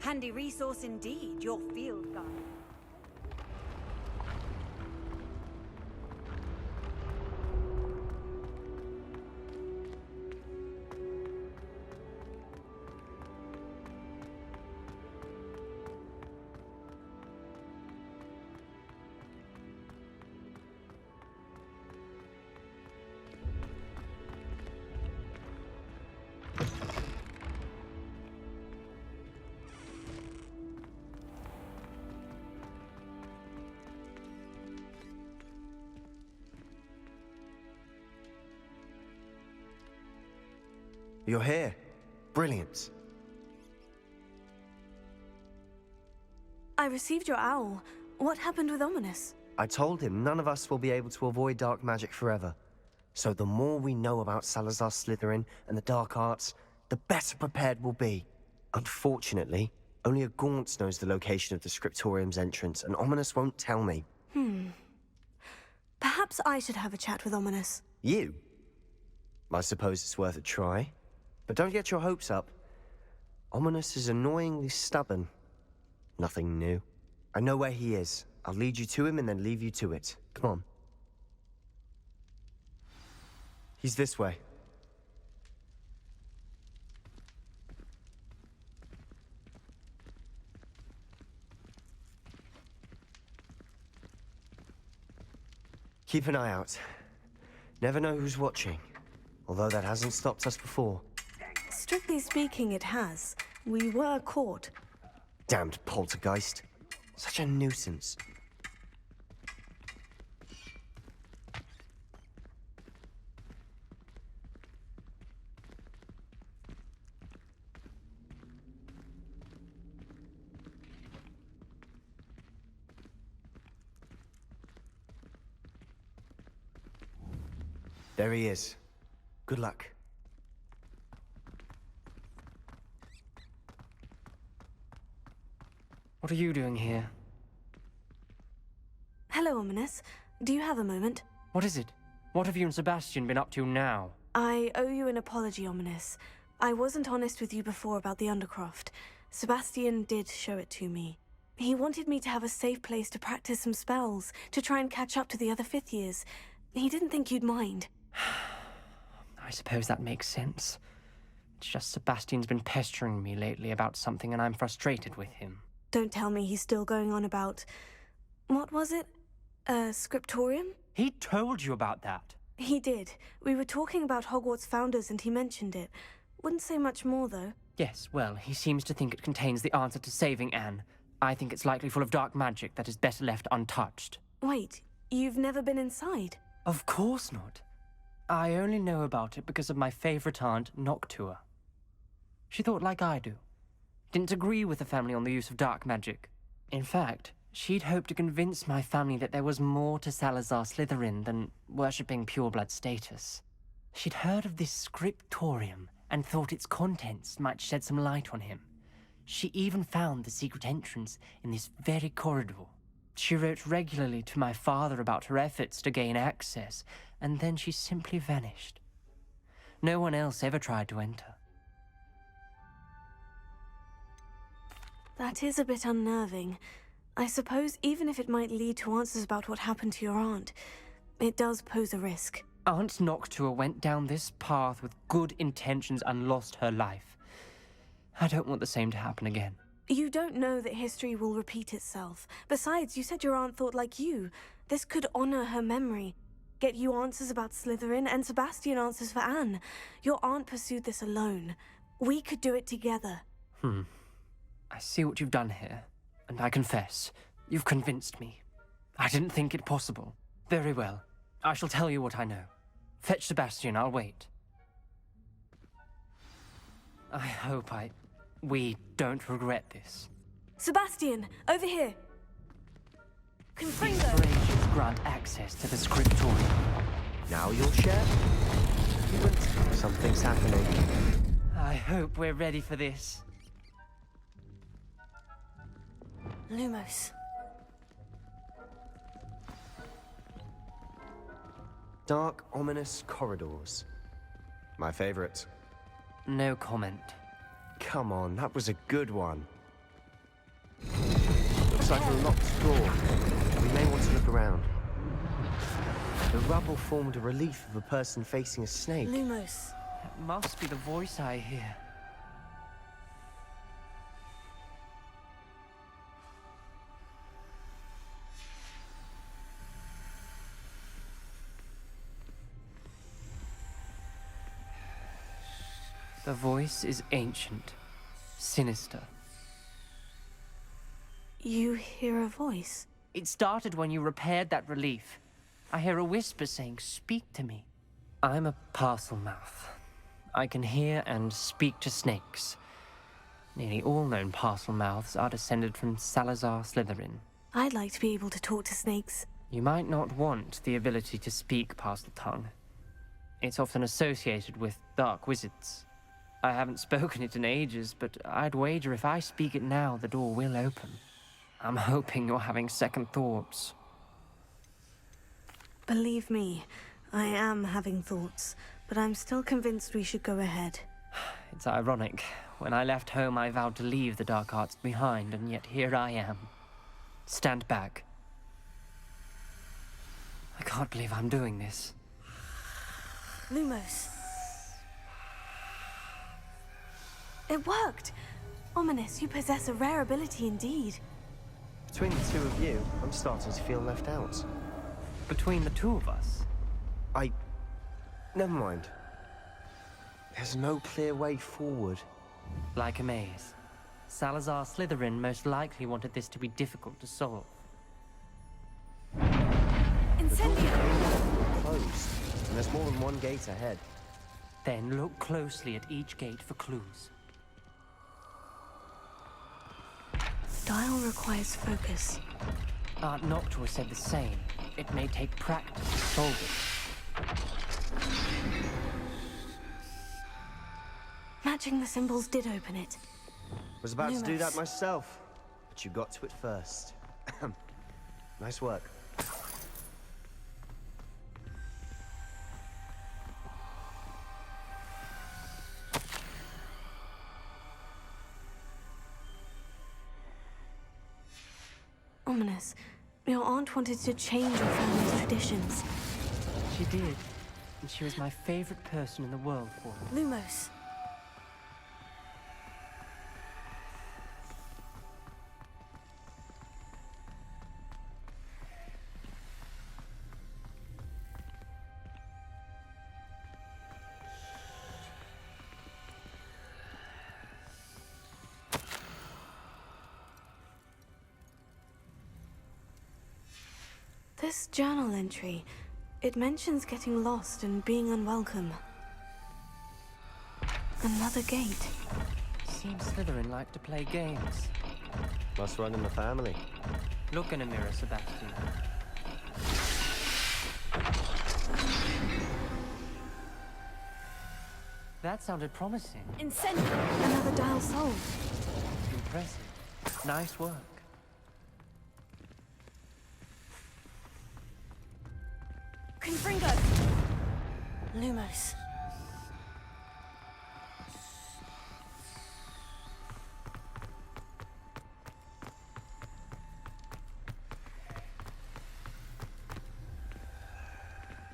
Handy resource indeed, your field guide. You're here. Brilliant. I received your owl. What happened with Ominis? I told him none of us will be able to avoid dark magic forever. So the more we know about Salazar Slytherin and the dark arts, the better prepared we'll be. Unfortunately, only a Gaunt knows the location of the scriptorium's entrance, and Ominis won't tell me. Perhaps I should have a chat with Ominis. You? I suppose it's worth a try. But don't get your hopes up. Ominis is annoyingly stubborn. Nothing new. I know where he is. I'll lead you to him and then leave you to it. Come on. He's this way. Keep an eye out. Never know who's watching. Although that hasn't stopped us before. Strictly speaking, it has. We were caught. Damned poltergeist. Such a nuisance. There he is. Good luck. What are you doing here? Hello, Ominis. Do you have a moment? What is it? What have you and Sebastian been up to now? I owe you an apology, Ominis. I wasn't honest with you before about the Undercroft. Sebastian did show it to me. He wanted me to have a safe place to practice some spells, to try and catch up to the other fifth years. He didn't think you'd mind. I suppose that makes sense. It's just Sebastian's been pestering me lately about something and I'm frustrated with him. Don't tell me he's still going on about... What was it? Scriptorium? He told you about that? He did. We were talking about Hogwarts founders and he mentioned it. Wouldn't say much more, though. Yes, well, he seems to think it contains the answer to saving Anne. I think it's likely full of dark magic that is better left untouched. Wait, you've never been inside? Of course not. I only know about it because of my favorite aunt, Noctua. She thought like I do. Didn't agree with the family on the use of dark magic. In fact, she'd hoped to convince my family that there was more to Salazar Slytherin than worshipping pureblood status. She'd heard of this scriptorium and thought its contents might shed some light on him. She even found the secret entrance in this very corridor. She wrote regularly to my father about her efforts to gain access, and then she simply vanished. No one else ever tried to enter. That is a bit unnerving. I suppose even if it might lead to answers about what happened to your aunt, it does pose a risk. Aunt Noctua went down this path with good intentions and lost her life. I don't want the same to happen again. You don't know that history will repeat itself. Besides, you said your aunt thought like you. This could honor her memory. Get you answers about Slytherin and Sebastian answers for Anne. Your aunt pursued this alone. We could do it together. I see what you've done here, and I confess, you've convinced me. I didn't think it possible. Very well. I shall tell you what I know. Fetch Sebastian, I'll wait. we don't regret this. Sebastian, over here. These Confringo! braziers grant access to the scriptorium. Now you'll share? Something's happening. I hope we're ready for this. Lumos. Dark, ominous corridors. My favorite. No comment. Come on, that was a good one. Looks like a locked door. We may want to look around. The rubble formed a relief of a person facing a snake. Lumos. That must be the voice I hear. The voice is ancient, sinister. You hear a voice? It started when you repaired that relief. I hear a whisper saying, "Speak to me." I'm a parcel mouth. I can hear and speak to snakes. Nearly all known parcel mouths are descended from Salazar Slytherin. I'd like to be able to talk to snakes. You might not want the ability to speak parcel tongue. It's often associated with dark wizards. I haven't spoken it in ages, but I'd wager if I speak it now, the door will open. I'm hoping you're having second thoughts. Believe me, I am having thoughts, but I'm still convinced we should go ahead. It's ironic. When I left home, I vowed to leave the dark arts behind, and yet here I am. Stand back. I can't believe I'm doing this. Lumos. It worked! Ominis, you possess a rare ability indeed. Between the two of you, I'm starting to feel left out. Between the two of us? Never mind. There's no clear way forward. Like a maze. Salazar Slytherin most likely wanted this to be difficult to solve. Incendio! Closed. And there's more than one gate ahead. Then look closely at each gate for clues. Dial requires focus. Aunt Noctua said the same. It may take practice to solve it. Matching the symbols did open it. Was about to do Lumos. that myself, but you got to it first. Nice work. Ominis, your aunt wanted to change your family's traditions. She did. And she was my favorite person in the world for it. Lumos. This journal entry, it mentions getting lost and being unwelcome. Another gate. Seems Slytherin like to play games. Must run in the family. Look in a mirror, Sebastian. That sounded promising. Incendio! Another dial solved. Impressive. Nice work. Confringo! Lumos.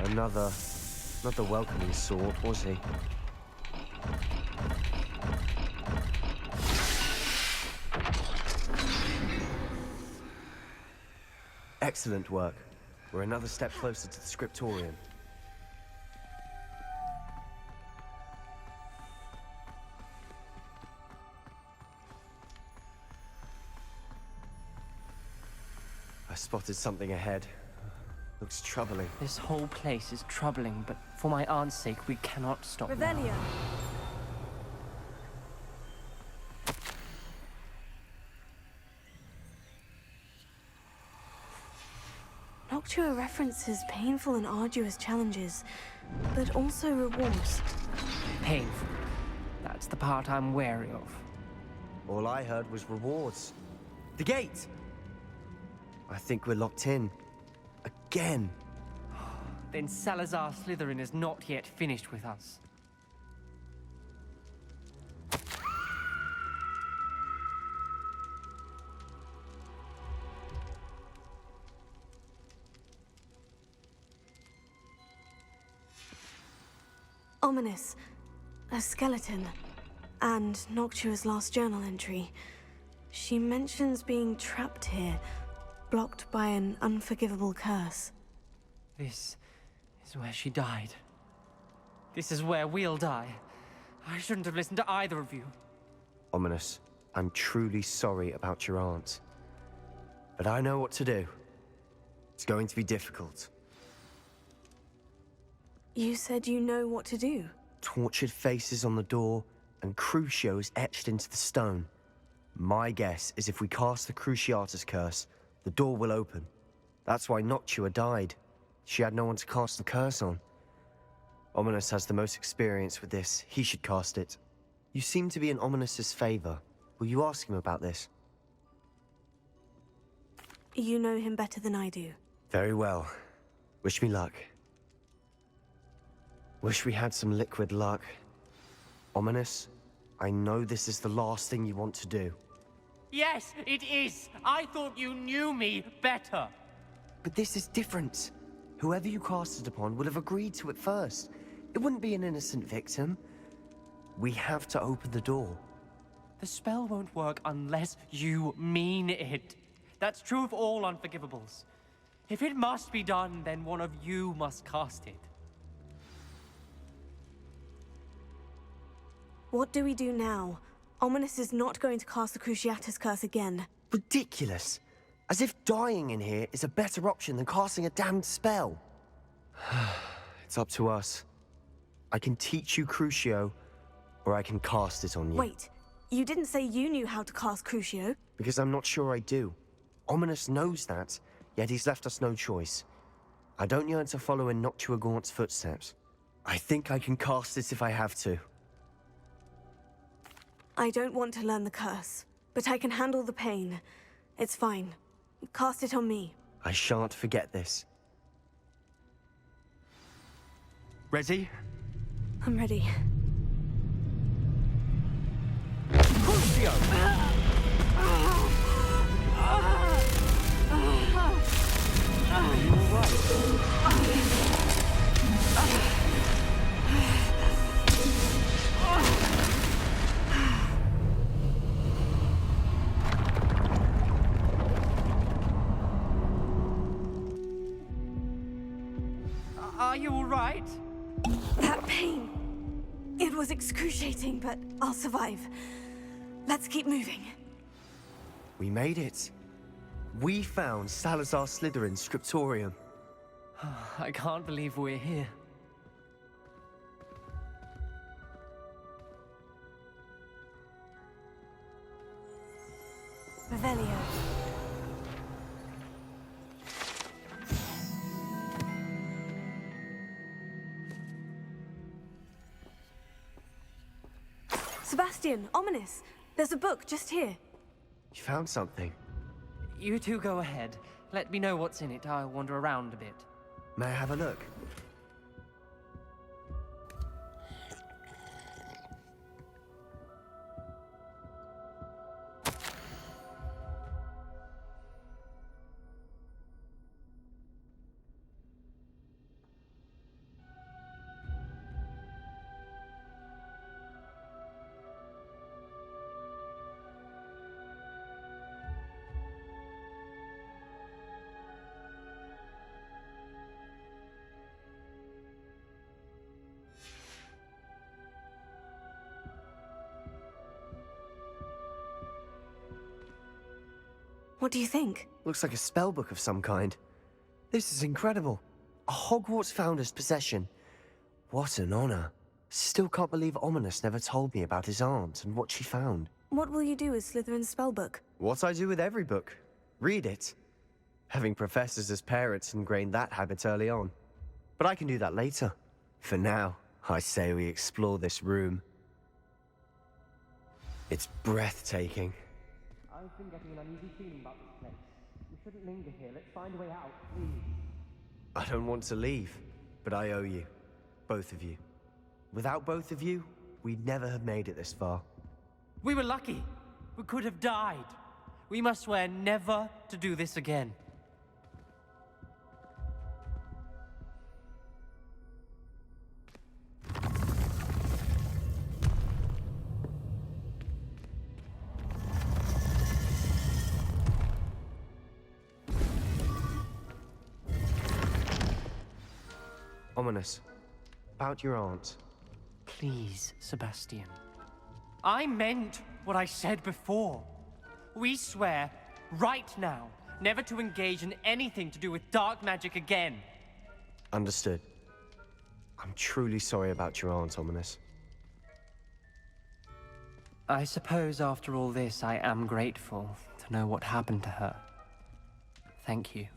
Another welcoming sort, was he? Excellent work. We're another step closer to the scriptorium. I spotted something ahead. Looks troubling. This whole place is troubling, but for my aunt's sake, we cannot stop now. Revelio. Noctua references painful and arduous challenges, but also rewards. Painful. That's the part I'm wary of. All I heard was rewards. The gate! I think we're locked in. Again. Then Salazar Slytherin is not yet finished with us. Ominis, a skeleton, and Noctua's last journal entry. She mentions being trapped here, blocked by an unforgivable curse. This is where she died. This is where we'll die. I shouldn't have listened to either of you. Ominis, I'm truly sorry about your aunt. But I know what to do. It's going to be difficult. You said you know what to do. Tortured faces on the door, and Crucios etched into the stone. My guess is if we cast the Cruciatus curse, the door will open. That's why Noctua died. She had no one to cast the curse on. Ominis has the most experience with this. He should cast it. You seem to be in Ominis's favor. Will you ask him about this? You know him better than I do. Very well. Wish me luck. Wish we had some liquid luck. Ominis, I know this is the last thing you want to do. Yes, it is! I thought you knew me better! But this is different. Whoever you cast it upon would have agreed to it first. It wouldn't be an innocent victim. We have to open the door. The spell won't work unless you mean it. That's true of all unforgivables. If it must be done, then one of you must cast it. What do we do now? Ominis is not going to cast the Cruciatus curse again. Ridiculous. As if dying in here is a better option than casting a damned spell. It's up to us. I can teach you Crucio, or I can cast it on you. Wait, you didn't say you knew how to cast Crucio? Because I'm not sure I do. Ominis knows that, yet he's left us no choice. I don't yearn to follow in Noctua Gaunt's footsteps. I think I can cast it if I have to. I don't want to learn the curse, but I can handle the pain. It's fine. Cast it on me. I shan't forget this. Ready? I'm ready. Are you all right? That pain. It was excruciating, but I'll survive. Let's keep moving. We made it. We found Salazar Slytherin's scriptorium. I can't believe we're here. Revelio. Sebastian, Ominis, there's a book just here. You found something. You two go ahead. Let me know what's in it. I'll wander around a bit. May I have a look? What do you think? Looks like a spellbook of some kind. This is incredible. A Hogwarts founder's possession. What an honor. Still can't believe Ominis never told me about his aunt and what she found. What will you do with Slytherin's spellbook? What I do with every book. Read it. Having professors as parents ingrained that habit early on. But I can do that later. For now, I say we explore this room. It's breathtaking. I've been getting an uneasy feeling about this place. We shouldn't linger here. Let's find a way out, please. I don't want to leave, but I owe you. Both of you. Without both of you, we'd never have made it this far. We were lucky. We could have died. We must swear never to do this again. Ominis, about your aunt. Please, Sebastian. I meant what I said before. We swear, right now, never to engage in anything to do with dark magic again. Understood. I'm truly sorry about your aunt, Ominis. I suppose after all this, I am grateful to know what happened to her. Thank you.